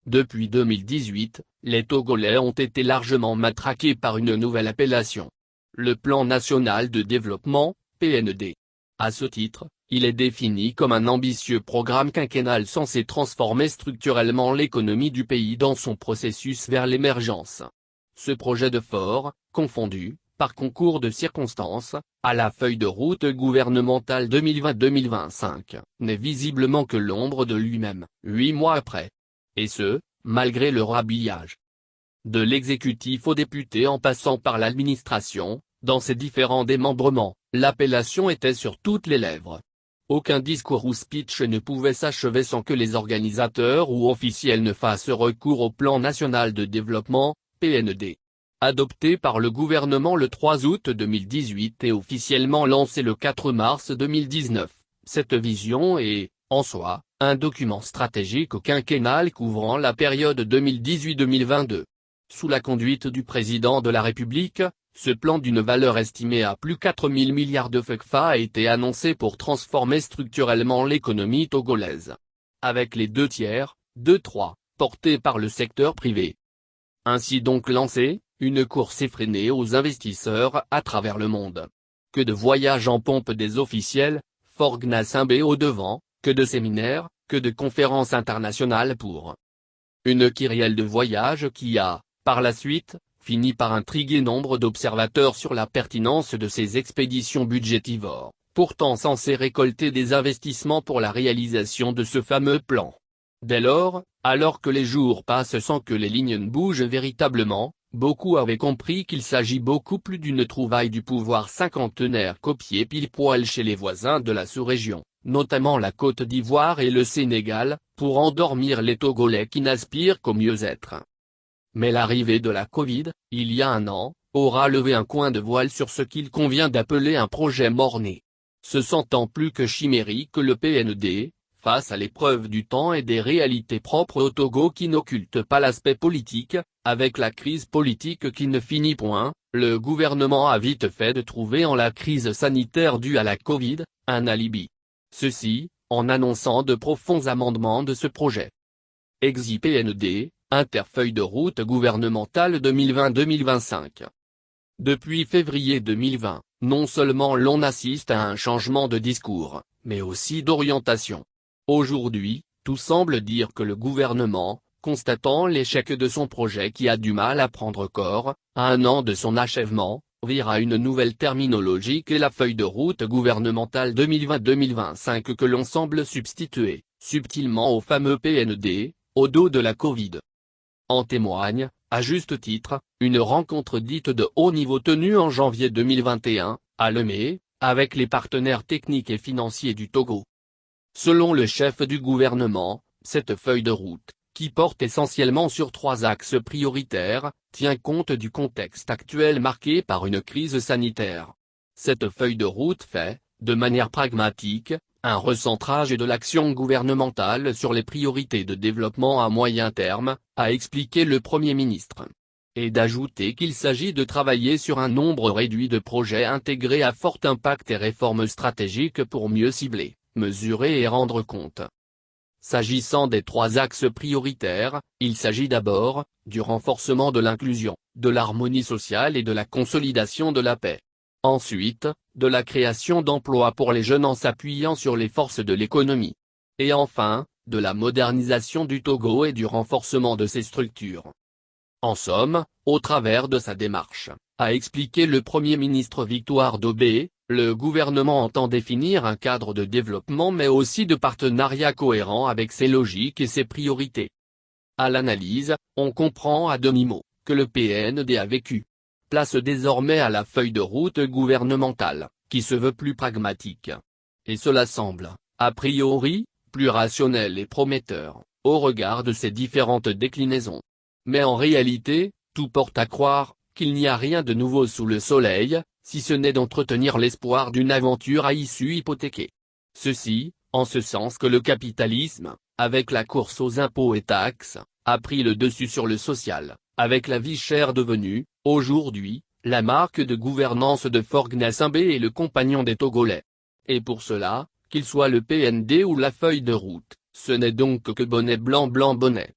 Depuis 2018, les Togolais ont été largement matraqués par une nouvelle appellation. Le Plan national de développement, PND. À ce titre, il est défini comme un ambitieux programme quinquennal censé transformer structurellement l'économie du pays dans son processus vers l'émergence. Ce projet de fort, confondu, par concours de circonstances, à la feuille de route gouvernementale 2020-2025, n'est visiblement que l'ombre de lui-même, 8 mois après. Et ce, malgré le rhabillage de l'exécutif aux députés en passant par l'administration, dans ses différents démembrements, l'appellation était sur toutes les lèvres. Aucun discours ou speech ne pouvait s'achever sans que les organisateurs ou officiels ne fassent recours au Plan national de développement, PND. Adopté par le gouvernement le 3 août 2018 et officiellement lancé le 4 mars 2019, cette vision est, en soi, un document stratégique quinquennal couvrant la période 2018-2022. Sous la conduite du président de la République, ce plan d'une valeur estimée à plus 4 000 milliards de CFA a été annoncé pour transformer structurellement l'économie togolaise. Avec les 2 tiers, 2/3, portés par le secteur privé. Ainsi donc lancée, une course effrénée aux investisseurs à travers le monde. Que de voyages en pompe des officiels, Faure Gnassingbé au devant, que de séminaires, que de conférences internationales pour une kyrielle de voyages qui a, par la suite, fini par intriguer nombre d'observateurs sur la pertinence de ces expéditions budgétivores, pourtant censées récolter des investissements pour la réalisation de ce fameux plan. Dès lors, alors que les jours passent sans que les lignes ne bougent véritablement, beaucoup avaient compris qu'il s'agit beaucoup plus d'une trouvaille du pouvoir cinquantenaire copiée pile-poil chez les voisins de la sous-région, notamment la Côte d'Ivoire et le Sénégal, pour endormir les Togolais qui n'aspirent qu'au mieux-être. Mais l'arrivée de la Covid, il y a un an, aura levé un coin de voile sur ce qu'il convient d'appeler un projet mort-né. Se sentant plus que chimérique le PND, face à l'épreuve du temps et des réalités propres au Togo qui n'occultent pas l'aspect politique, avec la crise politique qui ne finit point, le gouvernement a vite fait de trouver en la crise sanitaire due à la Covid, un alibi. Ceci, en annonçant de profonds amendements de ce projet. Exit PND, interfeuille de route gouvernementale 2020-2025. Depuis février 2020, non seulement l'on assiste à un changement de discours, mais aussi d'orientation. Aujourd'hui, tout semble dire que le gouvernement, constatant l'échec de son projet qui a du mal à prendre corps, à un an de son achèvement, vire à une nouvelle terminologie qu'est la feuille de route gouvernementale 2020-2025 que l'on semble substituer, subtilement au fameux PND, au dos de la Covid. En témoigne, à juste titre, une rencontre dite de haut niveau tenue en janvier 2021, à Lomé, avec les partenaires techniques et financiers du Togo. Selon le chef du gouvernement, cette feuille de route, qui porte essentiellement sur 3 axes prioritaires, tient compte du contexte actuel marqué par une crise sanitaire. Cette feuille de route fait, de manière pragmatique, un recentrage de l'action gouvernementale sur les priorités de développement à moyen terme, a expliqué le Premier ministre. Et d'ajouter qu'il s'agit de travailler sur un nombre réduit de projets intégrés à fort impact et réformes stratégiques pour mieux cibler, mesurer et rendre compte. S'agissant des 3 axes prioritaires, il s'agit d'abord, du renforcement de l'inclusion, de l'harmonie sociale et de la consolidation de la paix. Ensuite, de la création d'emplois pour les jeunes en s'appuyant sur les forces de l'économie. Et enfin, de la modernisation du Togo et du renforcement de ses structures. En somme, au travers de sa démarche, a expliqué le Premier ministre Victoire Daubé, le gouvernement entend définir un cadre de développement mais aussi de partenariat cohérent avec ses logiques et ses priorités. À l'analyse, on comprend à demi-mot, que le PND a vécu. Place désormais à la feuille de route gouvernementale, qui se veut plus pragmatique. Et cela semble, a priori, plus rationnel et prometteur, au regard de ses différentes déclinaisons. Mais en réalité, tout porte à croire qu'il n'y a rien de nouveau sous le soleil, si ce n'est d'entretenir l'espoir d'une aventure à issue hypothéquée. Ceci, en ce sens que le capitalisme, avec la course aux impôts et taxes, a pris le dessus sur le social, avec la vie chère devenue, aujourd'hui, la marque de gouvernance de Faure Gnassingbé et le compagnon des Togolais. Et pour cela, qu'il soit le PND ou la feuille de route, ce n'est donc que bonnet blanc blanc bonnet.